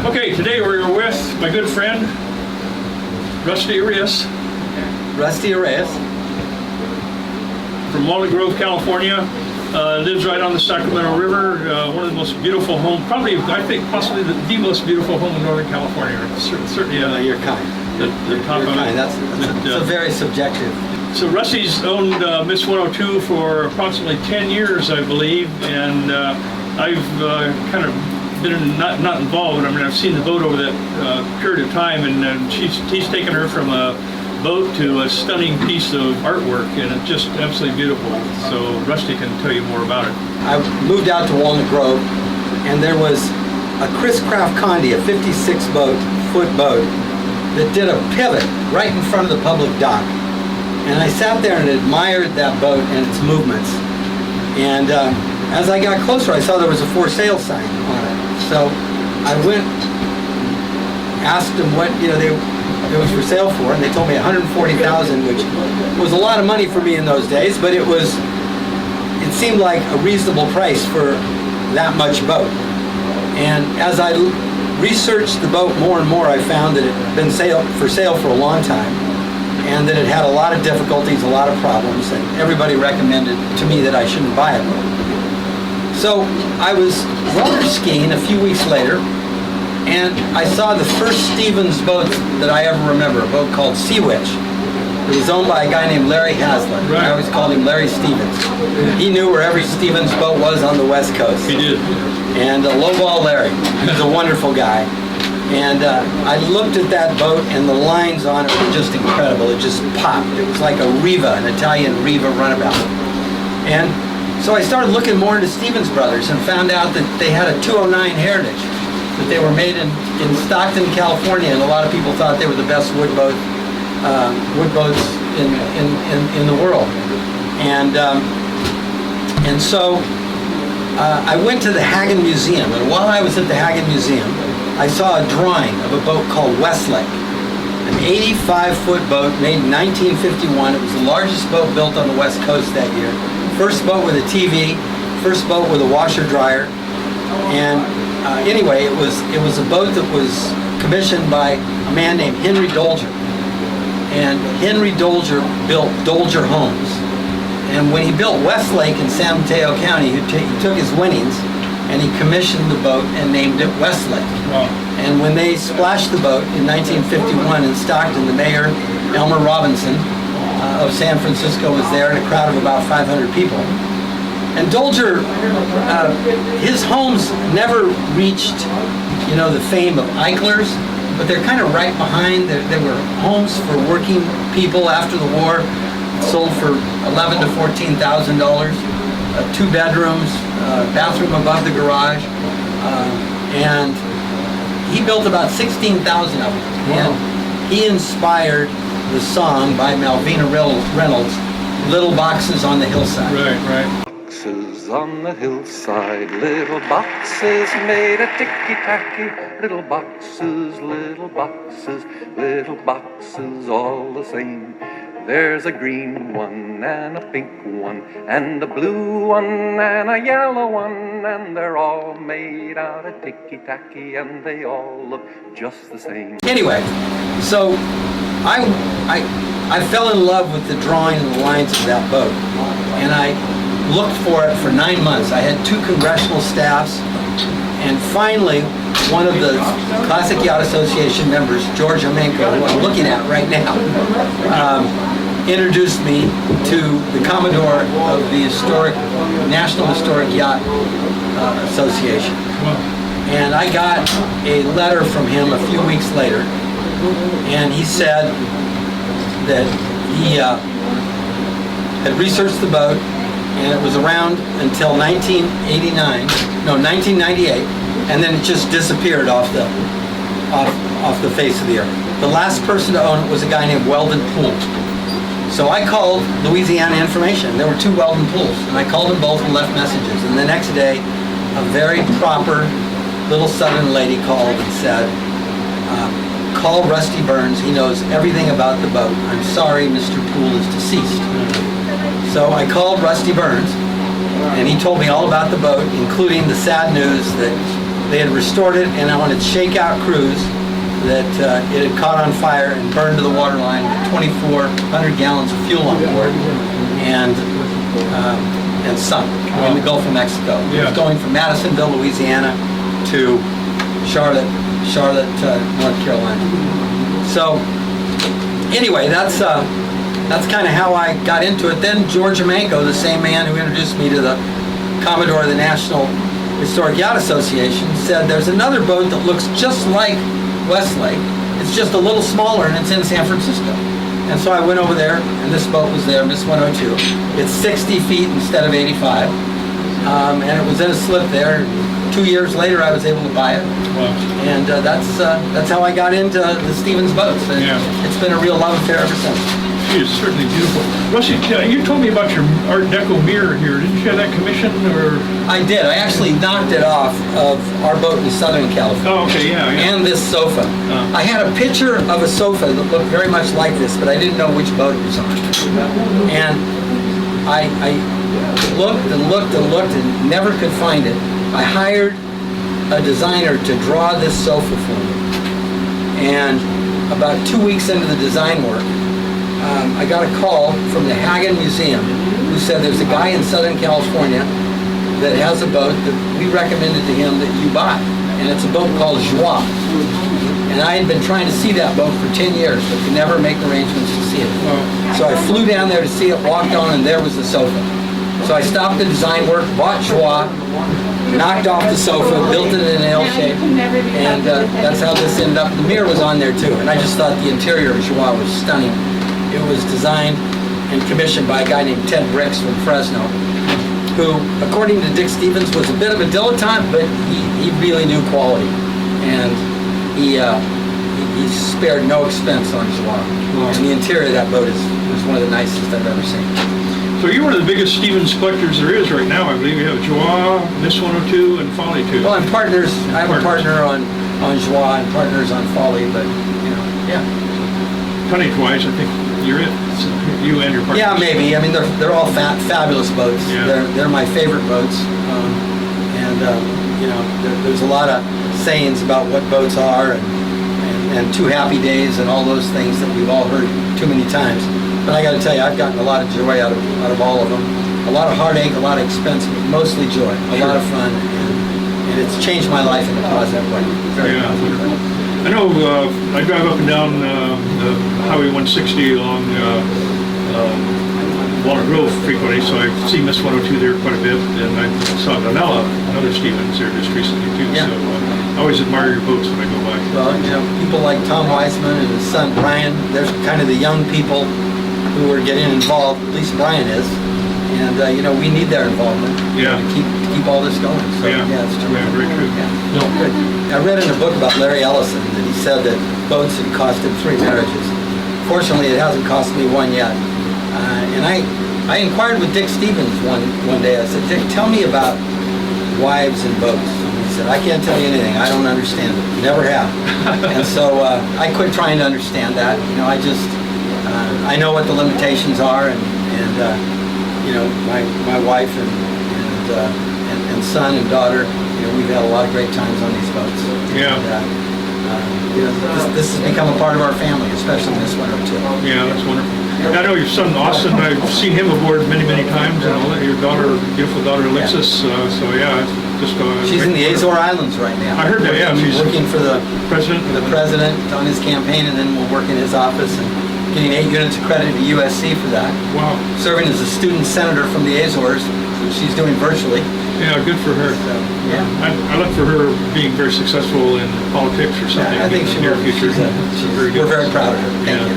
Okay, today we're with my good friend, Rusty Areias. Rusty Areias. From Walnut Grove, California. Lives right on the Sacramento River. One of the most beautiful homes, probably, I think, possibly the most beautiful home in Northern California. Certainly, you're kind. The top you're of kind. it. That's very subjective. So Rusty's owned Miss 102 for approximately 10 years, I believe, and I've kind of been not involved. I mean, I've seen the boat over that period of time, and he's taken her from a boat to a stunning piece of artwork, and it's just absolutely beautiful. So Rusty can tell you more about it. I moved out to Walnut Grove, and there was a Chris Craft Condi, a 56-foot boat, that did a pivot right in front of the public dock. And I sat there and admired that boat and its movements. And as I got closer, I saw there was a for sale sign on it. So I went, asked them what it was for sale for, and they told me $140,000, which was a lot of money for me in those days, but it seemed like a reasonable price for that much boat. And as I researched the boat more and more, I found that it had been for sale for a long time, and that it had a lot of difficulties, a lot of problems, and everybody recommended to me that I shouldn't buy it. So I was roller skiing a few weeks later, and I saw the first Stephens boat that I ever remember, a boat called Sea Witch. It was owned by a guy named Larry Haslam. Right. I always called him Larry Stephens. He knew where every Stephens boat was on the West Coast. He did. And lowball Larry, he's a wonderful guy. And I looked at that boat, and the lines on it were just incredible. It just popped. It was like a Riva, an Italian Riva runabout. And so I started looking more into Stephens Brothers and found out that they had a 209 Heritage, that they were made in Stockton, California, and a lot of people thought they were the best wood boats in the world. And so I went to the Hagen Museum, and while I was at the Hagen Museum, I saw a drawing of a boat called Westlake, an 85-foot boat made in 1951. It was the largest boat built on the West Coast that year. First boat with a TV, first boat with a washer-dryer, and anyway, it was a boat that was commissioned by a man named Henry Dolger. And Henry Dolger built Dolger Homes. And when he built Westlake in San Mateo County, he took his winnings and he commissioned the boat and named it Westlake. Wow. And when they splashed the boat in 1951 in Stockton, the mayor, Elmer Robinson, of San Francisco, was there, and a crowd of about 500 people. And Dolger, his homes never reached, the fame of Eichler's, but they're kind of right behind. There were homes for working people after the war, sold for $11,000 to $14,000, 2 bedrooms, bathroom above the garage, and he built about 16,000 of them. Wow. And he inspired the song by Malvina Reynolds, Little Boxes on the Hillside. Right. Boxes on the hillside, little boxes made of ticky-tacky. Little boxes, little boxes, little boxes all the same. There's a green one and a pink one and a blue one and a yellow one, and they're all made out of ticky-tacky, and they all look just the same. Anyway, so I fell in love with the drawing and the lines of that boat, and I looked for it for 9 months. I had 2 congressional staffs, and finally one of the Classic Yacht Association members, George Amenko, who I'm looking at right now, introduced me to the Commodore of the National Historic Yacht Association. And I got a letter from him a few weeks later, and he said that he had researched the boat, and it was around until 1998, and then it just disappeared off the face of the earth. The last person to own it was a guy named Weldon Poole. So I called Louisiana Information. There were 2 Weldon Pooles, and I called them both and left messages. And the next day, a very proper little Southern lady called and said, call Rusty Burns. He knows everything about the boat. I'm sorry, Mr. Poole is deceased. So I called Rusty Burns, and he told me all about the boat, including the sad news that they had restored it, and on its shakeout cruise, that it had caught on fire and burned to the waterline with 2,400 gallons of fuel on board, and sunk in the Gulf of Mexico. It was going from Madisonville, Louisiana, to Charlotte, North Carolina. So anyway, that's kind of how I got into it. Then George Amanko, the same man who introduced me to the Commodore of the National Historic Yacht Association, said there's another boat that looks just like Westlake. It's just a little smaller, and it's in San Francisco. And so I went over there, and this boat was there, Miss 102. It's 60 feet instead of 85, and it was in a slip there. 2 years later, I was able to buy it. Wow. And that's how I got into the Stephens boats. And it's been a real love affair ever since. She is certainly beautiful. Rusty, you told me about your Art Deco mirror here. Didn't you have that commissioned, or? I did. I actually knocked it off of our boat in Southern California. Oh, okay, yeah. And this sofa. I had a picture of a sofa that looked very much like this, but I didn't know which boat it was on. And I looked and looked and looked and never could find it. I hired a designer to draw this sofa for me. And about 2 weeks into the design work, I got a call from the Hagen Museum who said there's a guy in Southern California that has a boat that we recommended to him that you buy. And it's a boat called Joie. And I had been trying to see that boat for 10 years, but could never make arrangements to see it. So I flew down there to see it, walked on, and there was the sofa. So I stopped the design work, bought Joie, knocked off the sofa, built it in an L shape, and that's how this ended up. The mirror was on there too, and I just thought the interior of Joie was stunning. It was designed and commissioned by a guy named Ted Bricks from Fresno, who, according to Dick Stephens, was a bit of a dilettante, but he really knew quality, and he spared no expense on Joie. And the interior of that boat is one of the nicest I've ever seen. So you're one of the biggest Stephens collectors there is right now. I believe you have Joie, Miss 102, and Folly II. Well, I'm partners. I have a partner on Joie and partners on Folly, but Tonnage-wise, I think you're it. So you and your partner. Yeah, maybe. I mean, they're all fabulous boats. Yeah. They're my favorite boats, there's a lot of sayings about what boats are and 2 happy days and all those things that we've all heard too many times. But I got to tell you, I've gotten a lot of joy out of all of them. A lot of heartache, a lot of expense, but mostly joy. A lot of fun, and it's changed my life in a positive way. Very positive way. I know I drive up and down the Highway 160 along Walnut Grove frequently, so I see Miss 102 there quite a bit, and I saw Donna, another Stephens there just recently too. Yeah. So I always admire your boats when I go by. Well, people like Tom Weisman and his son Brian, there's kind of the young people who are getting involved, at least Brian is, and we need their involvement to keep all this going. So it's true. Yeah, very true. Yeah. No, good. I read in a book about Larry Ellison that he said that boats had cost him 3 marriages. Fortunately, it hasn't cost me one yet. And I inquired with Dick Stephens one day. I said, Dick, tell me about wives and boats. And he said, I can't tell you anything. I don't understand it. Never have. And so I quit trying to understand that. I just I know what the limitations are, and my wife and son and daughter, we've had a lot of great times on these boats. Yeah. And, this has become a part of our family, especially this winter too. Yeah, that's wonderful. I know your son Austin. I've seen him aboard many times, and all that. Your daughter, beautiful daughter Alexis. It's just. She's in the Azore Islands right now. I heard that. Yeah, she's working for the president. The president on his campaign, and then we'll work in his office and getting 8 units of credit to USC for that. Wow. Serving as a student senator from the Azores, which she's doing virtually. Yeah, good for her. So, yeah. I look for her being very successful in politics or something. I think in the near future. We're very proud of her. Thank you.